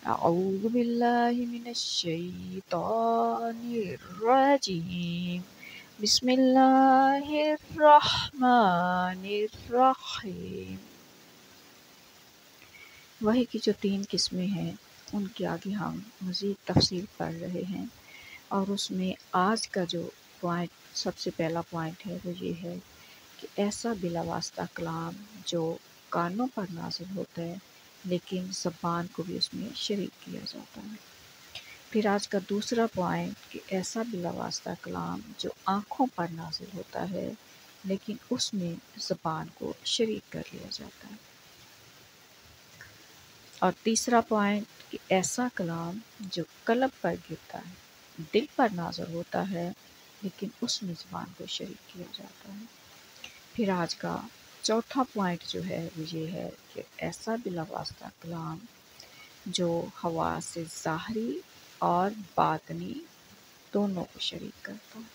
أعوذ بالله من الشيطان الرجيم بسم الله الرحمن الرحیم۔ وحی کی جو 3 قسمیں ہیں ان کے آگے ہم مزید تفصیل پڑھ رہے ہیں، اور اس میں آج کا جو پوائنٹ، سب سے پہلا پوائنٹ ہے وہ یہ ہے کہ ایسا بلا واسطہ کلام جو کانوں پر نازل ہوتا ہے لیکن زبان کو بھی اس میں شریک کیا جاتا ہے۔ پھر آج کا دوسرا پوائنٹ کہ ایسا بلا واسطہ کلام جو آنکھوں پر نازل ہوتا ہے لیکن اس میں زبان کو شریک کر لیا جاتا ہے۔ اور تیسرا پوائنٹ کہ ایسا کلام جو قلب پر گرتا ہے، دل پر نازل ہوتا ہے لیکن اس میں زبان کو شریک کیا جاتا ہے۔ پھر آج کا چوتھا پوائنٹ جو ہے وہ یہ ہے کہ ایسا بلا واسطہ کلام جو حواس ظاہری اور باطنی دونوں کو شریک کرتا ہے۔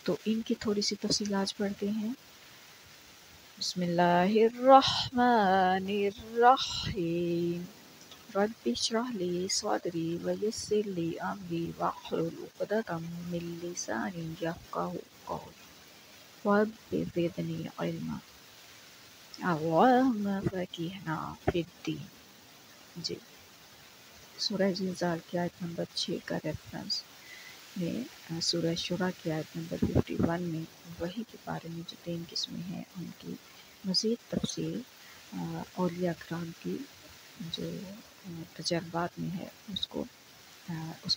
تو ان کی تھوڑی سی تفصیل آج پڑھتے ہیں۔ بسم اللہ الرحمن الرحیم۔ رب اشرح لی صدری ویسر لی امری واحلل عقدۃ من لسانی یفقہوا قولی رب زدنی علما اللہم فقہنا فی الدین۔ جی، سورہ زلزال کی آیت نمبر 6 کا ریفرنس میں سورہ شورى کی آیت نمبر 51 میں وحی کے بارے میں جو 3 قسمیں ہیں ان کی مزید تفصیل اولیاء کرام کی جو تجربات میں ہے اس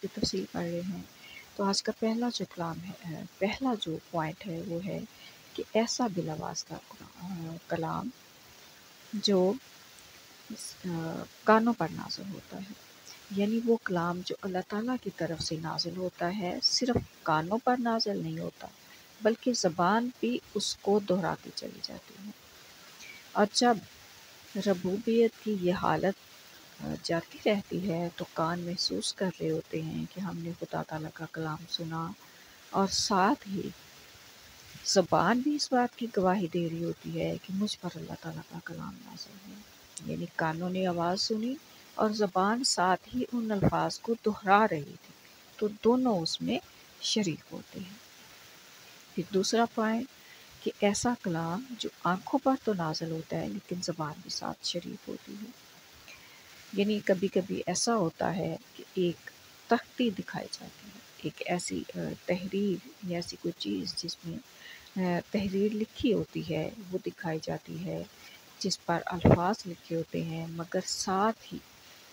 کی تفصیل پڑھ رہے ہیں۔ تو آج کا پہلا جو کلام ہے، پہلا جو پوائنٹ ہے وہ ہے کہ ایسا بلا واسطہ کلام جو کانوں پر نازل ہوتا ہے، یعنی وہ کلام جو اللہ تعالیٰ کی طرف سے نازل ہوتا ہے صرف کانوں پر نازل نہیں ہوتا بلکہ زبان بھی اس کو دہراتی چلی جاتی ہے، اور جب ربوبیت کی یہ حالت جاتی رہتی ہے تو کان محسوس کر رہے ہوتے ہیں کہ ہم نے خدا تعالیٰ کا کلام سنا، اور ساتھ ہی زبان بھی اس بات کی گواہی دے رہی ہوتی ہے کہ مجھ پر اللہ تعالیٰ کا کلام نازل ہے۔ یعنی کانوں نے آواز سنی اور زبان ساتھ ہی ان الفاظ کو دہرا رہی تھی، تو دونوں اس میں شریک ہوتے ہیں۔ پھر دوسرا پوائنٹ کہ ایسا کلام جو آنکھوں پر تو نازل ہوتا ہے لیکن زبان بھی ساتھ شریک ہوتی ہے۔ یعنی کبھی کبھی ایسا ہوتا ہے کہ ایک تختی دکھائی جاتی ہے، ایک ایسی تحریر یا ایسی کوئی چیز جس میں تحریر لکھی ہوتی ہے وہ دکھائی جاتی ہے، جس پر الفاظ لکھے ہوتے ہیں، مگر ساتھ ہی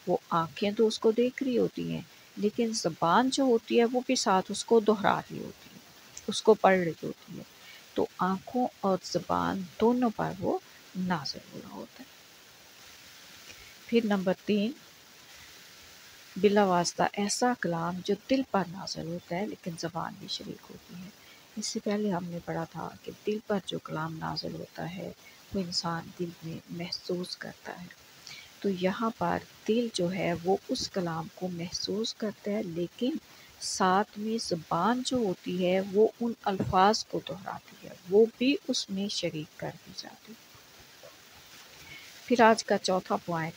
وہ آنکھیں تو اس کو دیکھ رہی ہوتی ہیں لیکن زبان جو ہوتی ہے وہ بھی ساتھ اس کو دہرا رہی ہوتی ہے، اس کو پڑھ رہی ہوتی ہے، تو آنکھوں اور زبان دونوں پر وہ نازل ہو رہا ہوتا ہے۔ پھر نمبر 3، بلا واسطہ ایسا کلام جو دل پر نازل ہوتا ہے لیکن زبان بھی شریک ہوتی ہے۔ اس سے پہلے ہم نے پڑھا تھا کہ دل پر جو کلام نازل ہوتا ہے وہ انسان دل میں محسوس کرتا ہے، تو یہاں پر دل جو ہے وہ اس کلام کو محسوس کرتا ہے لیکن ساتھ میں زبان جو ہوتی ہے وہ ان الفاظ کو دہراتی ہے، وہ بھی اس میں شریک کر دی جاتی ہے۔ پھر آج کا چوتھا پوائنٹ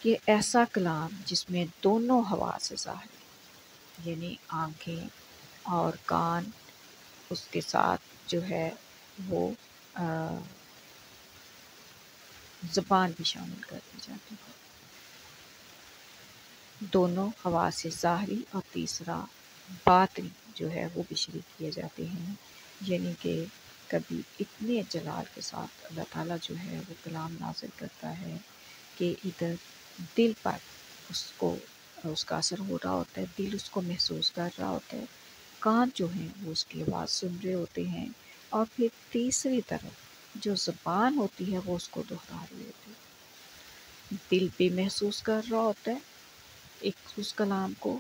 کہ ایسا کلام جس میں دونوں حواس ظاہر یعنی آنکھیں اور کان اس کے ساتھ جو ہے وہ زبان بھی شامل کر دی جاتی ہے، دونوں حواس ظاہری اور تیسرا باطنی جو ہے وہ بھی شریک کیے جاتے ہیں۔ یعنی کہ کبھی اتنے جلال کے ساتھ اللہ تعالیٰ جو ہے وہ کلام نازل کرتا ہے کہ ادھر دل پر اس کا اثر ہو رہا ہوتا ہے، دل اس کو محسوس کر رہا ہوتا ہے، کان جو ہیں وہ اس کی آواز سن رہے ہوتے ہیں، اور پھر تیسری طرف جو زبان ہوتی ہے وہ اس کو دہرا رہی ہوتی ہے، دل بھی محسوس کر رہا ہوتا ہے اس کلام کو،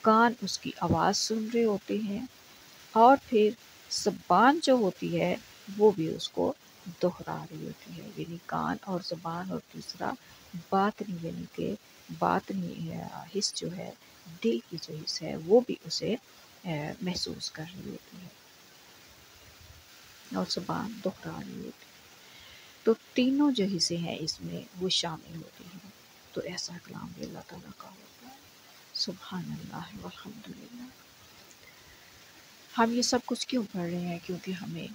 کان اس کی آواز سن رہے ہوتے ہیں، اور پھر زبان جو ہوتی ہے وہ بھی اس کو دہرا رہی ہوتی ہے، یعنی کان اور زبان، اور تیسرا باطنی یعنی کہ باطنی حص جو ہے، دل کی جو حص ہے وہ بھی اسے محسوس کر رہی ہوتی ہے اور زبان دہرا رہی ہوتی ہے، تو تینوں جو حصے ہیں اس میں وہ شامل ہوتے ہیں۔ تو ایسا کلام بھی اللہ تعالیٰ کا ہوتا ہے۔ سبحان اللہ والحمدللہ۔ ہم یہ سب کچھ کیوں پڑھ رہے ہیں؟ کیونکہ ہمیں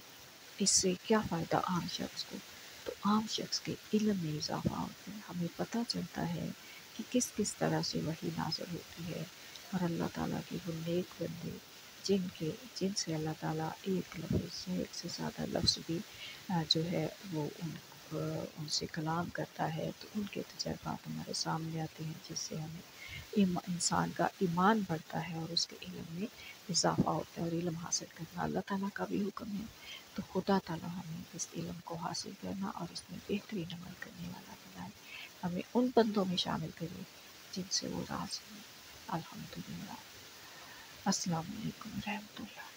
اس سے کیا فائدہ عام شخص کو؟ تو عام شخص کے علم میں اضافہ ہوتا ہے، ہمیں پتہ چلتا ہے کہ کس کس طرح سے وحی نازل ہوتی ہے، اور اللہ تعالیٰ کے وہ نیک بندے جن سے اللہ تعالیٰ ایک لفظ سے ایک سے زیادہ لفظ بھی جو ہے وہ ان سے کلام کرتا ہے، تو ان کے تجربات ہمارے سامنے آتے ہیں، جس سے ہمیں انسان کا ایمان بڑھتا ہے اور اس کے علم میں اضافہ ہوتا ہے، اور علم حاصل کرنا اللہ تعالیٰ کا بھی حکم ہے۔ تو خدا تعالیٰ ہمیں اس علم کو حاصل کرنا اور اس میں بہترین عمل کرنے والا بنائے، ہمیں ان بندوں میں شامل کرے جن سے وہ راضی ہے۔ الحمدللہ۔ السلام علیکم ورحمۃ اللہ۔